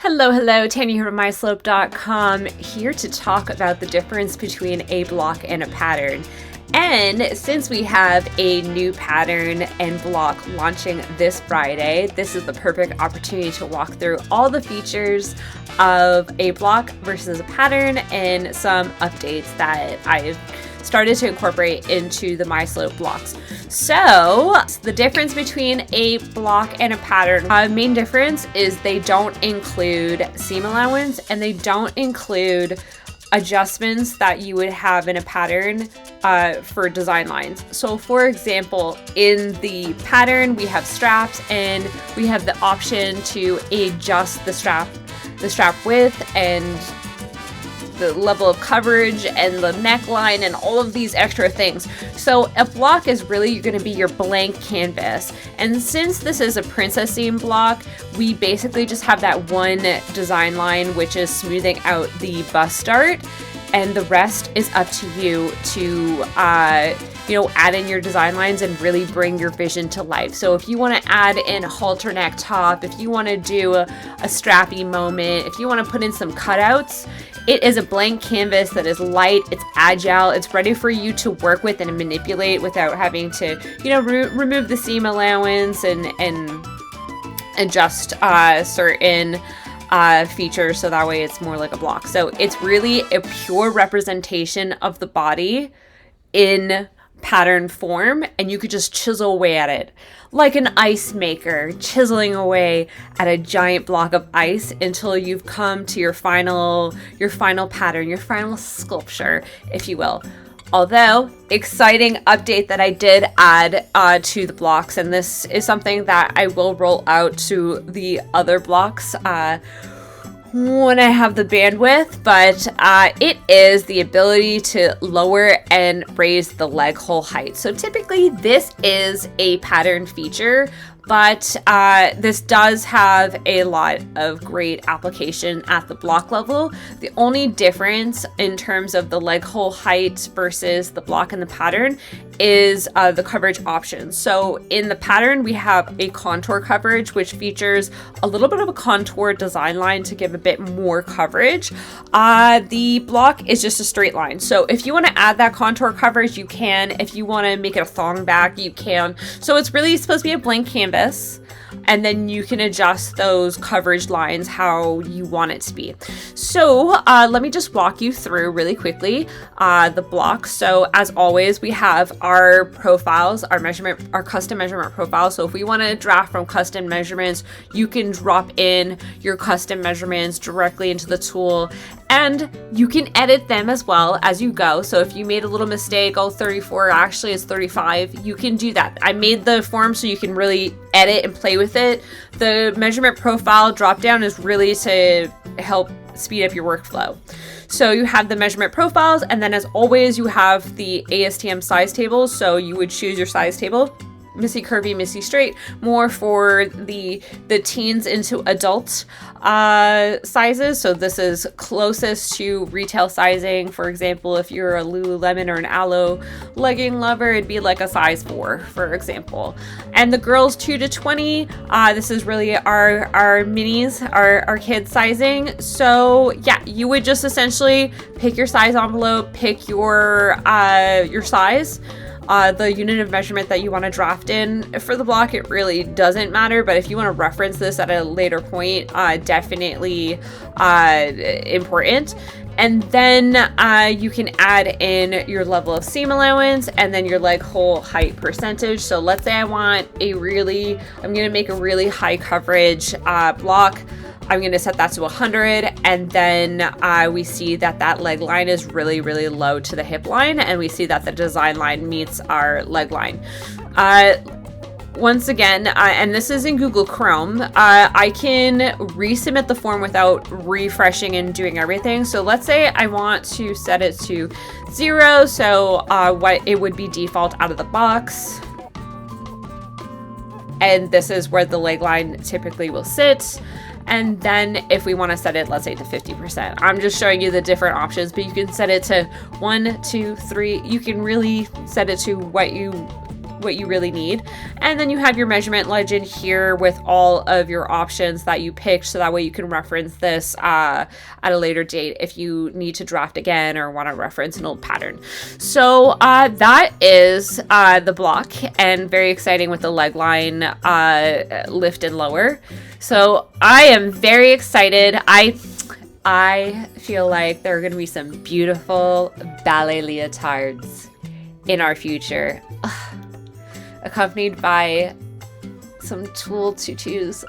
Hello, Tanya here from MySlope.com, here to talk about the difference between a block and a pattern. And since we have a new pattern and block launching this Friday, this is the perfect opportunity to walk through all the features of a block versus a pattern and some updates that I've started to incorporate into the MySlope blocks. So the difference between a block and a pattern, main difference is they don't include seam allowance and they don't include adjustments that you would have in a pattern for design lines. So for example, in the pattern, we have straps and we have the option to adjust the strap width and the level of coverage and the neckline and all of these extra things. So a block is really going to be your blank canvas. And since this is a princess seam block, we basically just have that one design line, which is smoothing out the bust dart, and the rest is up to you to add in your design lines and really bring your vision to life. So if you want to add in a halter neck top, if you want to do a strappy moment, if you want to put in some cutouts, it is a blank canvas that is light, it's agile, it's ready for you to work with and manipulate without having to, remove the seam allowance and adjust certain features so that way it's more like a block. So it's really a pure representation of the body in pattern form, and you could just chisel away at it like an ice maker, chiseling away at a giant block of ice until you've come to your final pattern, your final sculpture, if you will. Although, exciting update that I did add to the blocks, and this is something that I will roll out to the other blocks when I have the bandwidth, but it is the ability to lower and raise the leg hole height. So typically this is a pattern feature, but this does have a lot of great application at the block level. The only difference in terms of the leg hole height versus the block and the pattern is the coverage options. So in the pattern, we have a contour coverage, which features a little bit of a contour design line to give a bit more coverage. The block is just a straight line. So if you want to add that contour coverage, you can. If you want to make it a thong back, you can. So it's really supposed to be a blank canvas, and then you can adjust those coverage lines how you want it to be. So let me just walk you through really quickly the blocks. So as always, we have our profiles, our custom measurement profiles. So if we want to draft from custom measurements, you can drop in your custom measurements directly into the tool, and you can edit them as well as you go. So if you made a little mistake, 34 actually is 35, you can do that. I made the form so you can really edit and play with it. The measurement profile drop down is really to help speed up your workflow. So you have the measurement profiles, and then as always, you have the ASTM size tables. So you would choose your size table. Missy Curvy, Missy Straight, more for the teens into adult sizes. So this is closest to retail sizing. For example, if you're a Lululemon or an Alo legging lover, it'd be like a size 4, for example. And the girls 2 to 20, this is really our minis, our kids sizing. So yeah, you would just essentially pick your size envelope, pick your size. The unit of measurement that you want to draft in. For the block, it really doesn't matter, but if you want to reference this at a later point, definitely important. And then you can add in your level of seam allowance and then your leg hole height percentage. So let's say I'm going to make a really high coverage block. I'm going to set that to 100, and then we see that leg line is really, really low to the hip line, and we see that the design line meets our leg line. Once again, and this is in Google Chrome, I can resubmit the form without refreshing and doing everything. So let's say I want to set it to 0, so what it would be default out of the box. And this is where the leg line typically will sit. And then if we want to set it, let's say to 50%, I'm just showing you the different options, but you can set it to 1, 2, 3. You can really set it to what you what you really need. And then you have your measurement legend here with all of your options that you picked, so that way you can reference this at a later date if you need to draft again or want to reference an old pattern. So that is the block, and very exciting with the leg line lift and lower. So I am very excited. I feel like there are going to be some beautiful ballet leotards in our future, accompanied by some tulle tutus.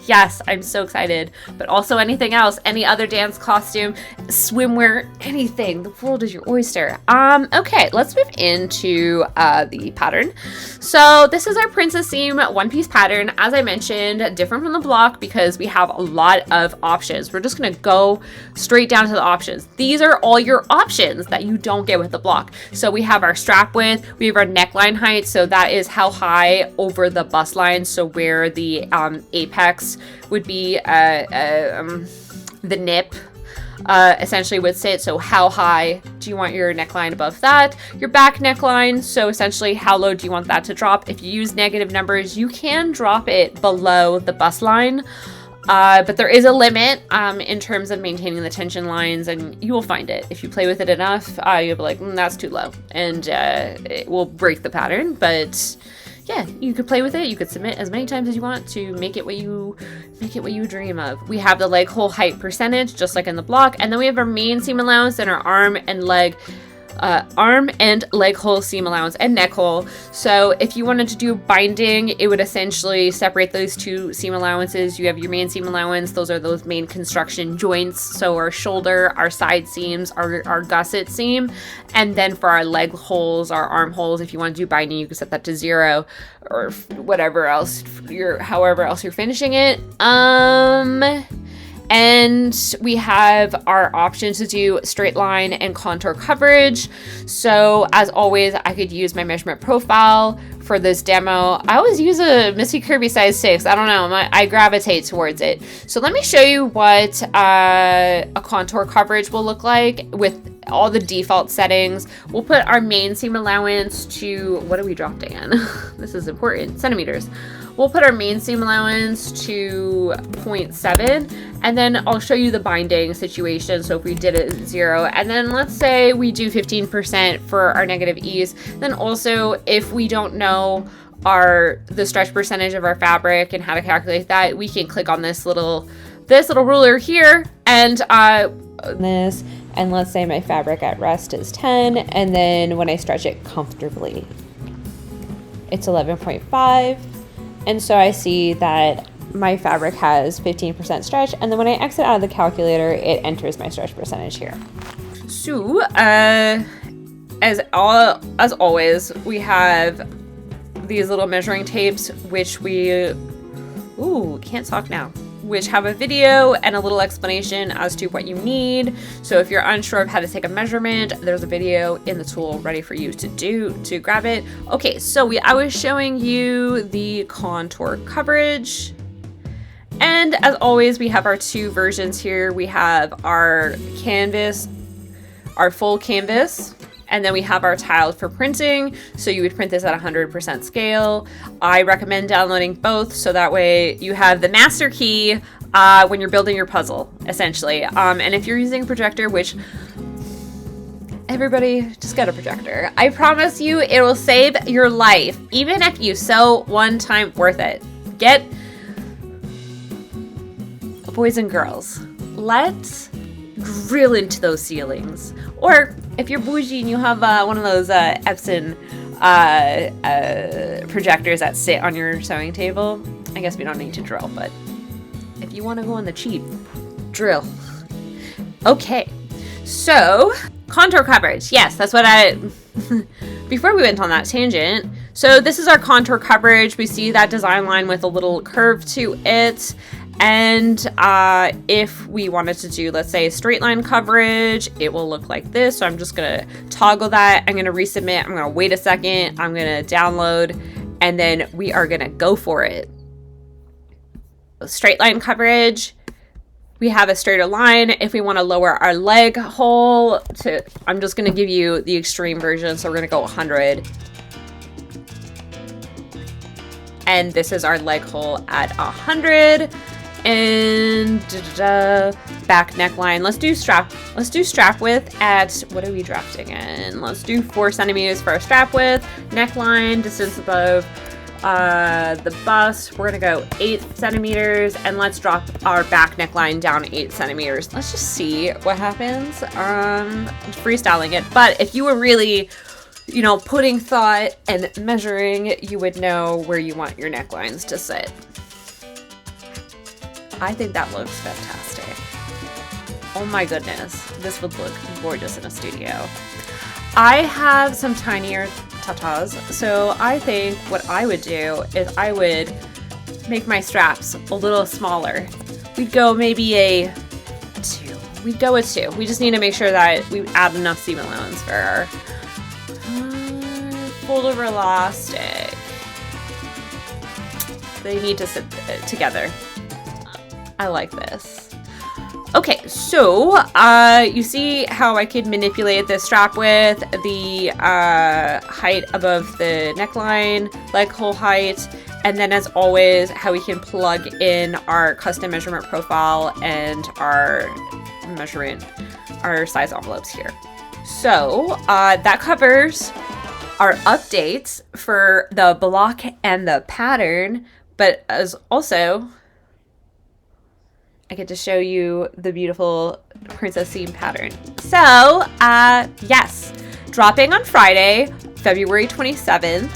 Yes, I'm so excited. But also anything else, any other dance costume, swimwear, anything. The world is your oyster. Okay, let's move into the pattern. So this is our Princess Seam one-piece pattern. As I mentioned, different from the block because we have a lot of options. We're just gonna go straight down to the options. These are all your options that you don't get with the block. So we have our strap width, we have our neckline height, so that is how high over the bust line, so where the apex would be the nip essentially would sit. So how high do you want your neckline above that? Your back neckline, so essentially how low do you want that to drop? If you use negative numbers, you can drop it below the bust line, but there is a limit in terms of maintaining the tension lines, and you will find it. If you play with it enough, you'll be like, that's too low, and it will break the pattern. But yeah, you could play with it. You could submit as many times as you want to make it what you dream of. We have the leg hole height percentage, just like in the block, and then we have our main seam allowance and our arm and leg hole seam allowance and neck hole. So if you wanted to do binding, it would essentially separate those two seam allowances. You have your main seam allowance, those are those main construction joints, so our shoulder, our side seams, our gusset seam, and then for our leg holes, our arm holes, if you want to do binding, you can set that to 0 or whatever else however else you're finishing it. And we have our option to do straight line and contour coverage. So as always, I could use my measurement profile for this demo. I always use a Missy Kirby size 6. I don't know, I gravitate towards it. So let me show you what a contour coverage will look like with all the default settings. We'll put our main seam allowance to, what do we drop, Dan? This is important, centimeters. We'll put our main seam allowance to 0.7, and then I'll show you the binding situation. So if we did it 0, and then let's say we do 15% for our negative ease, then also if we don't know the stretch percentage of our fabric and how to calculate that, we can click on this little ruler here and this, and let's say my fabric at rest is 10, and then when I stretch it comfortably, it's 11.5. And so I see that my fabric has 15% stretch, and then when I exit out of the calculator, it enters my stretch percentage here. So, as always, we have these little measuring tapes, which can't talk now, which have a video and a little explanation as to what you need. So if you're unsure of how to take a measurement, there's a video in the tool ready for you to grab it. Okay, so I was showing you the contour coverage. And as always, we have our two versions here. We have our canvas, our full canvas, and then we have our tiled for printing. So you would print this at 100% scale. I recommend downloading both, so that way you have the master key when you're building your puzzle, essentially. And if you're using a projector, which everybody just get a projector, I promise you it will save your life. Even if you sew one time, worth it. Get, boys and girls, let's drill into those ceilings. Or if you're bougie and you have one of those Epson projectors that sit on your sewing table, I guess we don't need to drill, but if you want to go on the cheap, drill. Okay, so contour coverage. Yes, that's what before we went on that tangent, so this is our contour coverage. We see that design line with a little curve to it. And if we wanted to do, let's say, a straight line coverage, it will look like this. So I'm just gonna toggle that. I'm gonna resubmit. I'm gonna wait a second. I'm gonna download, and then we are gonna go for it. Straight line coverage. We have a straighter line. If we want to lower our leg hole I'm just gonna give you the extreme version. So we're gonna go 100. And this is our leg hole at 100. And back neckline. Let's do strap width at, what are we drafting in? Let's do 4 centimeters for our strap width. Neckline, distance above the bust, we're gonna go 8 centimeters, and let's drop our back neckline down 8 centimeters. Let's just see what happens. Freestyling it. But if you were really, you know, putting thought and measuring, you would know where you want your necklines to sit. I think that looks fantastic. Oh my goodness, this would look gorgeous in a studio. I have some tinier tatas, so I think what I would do is I would make my straps a little smaller. We'd go maybe a 2. We'd go with 2. We just need to make sure that we add enough seam allowance for our fold over elastic. They need to sit together. I like this. Okay, so you see how I could manipulate the strap width, the height above the neckline, leg hole height, and then as always, how we can plug in our custom measurement profile and our size envelopes here. So that covers our updates for the block and the pattern, but as also, I get to show you the beautiful princess seam pattern. So, yes, dropping on Friday, February 27th.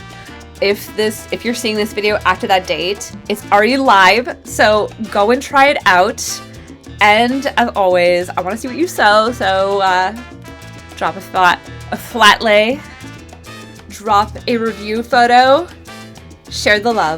If you're seeing this video after that date, it's already live, so go and try it out. And as always, I want to see what you sew, so drop a flat lay, drop a review photo, share the love.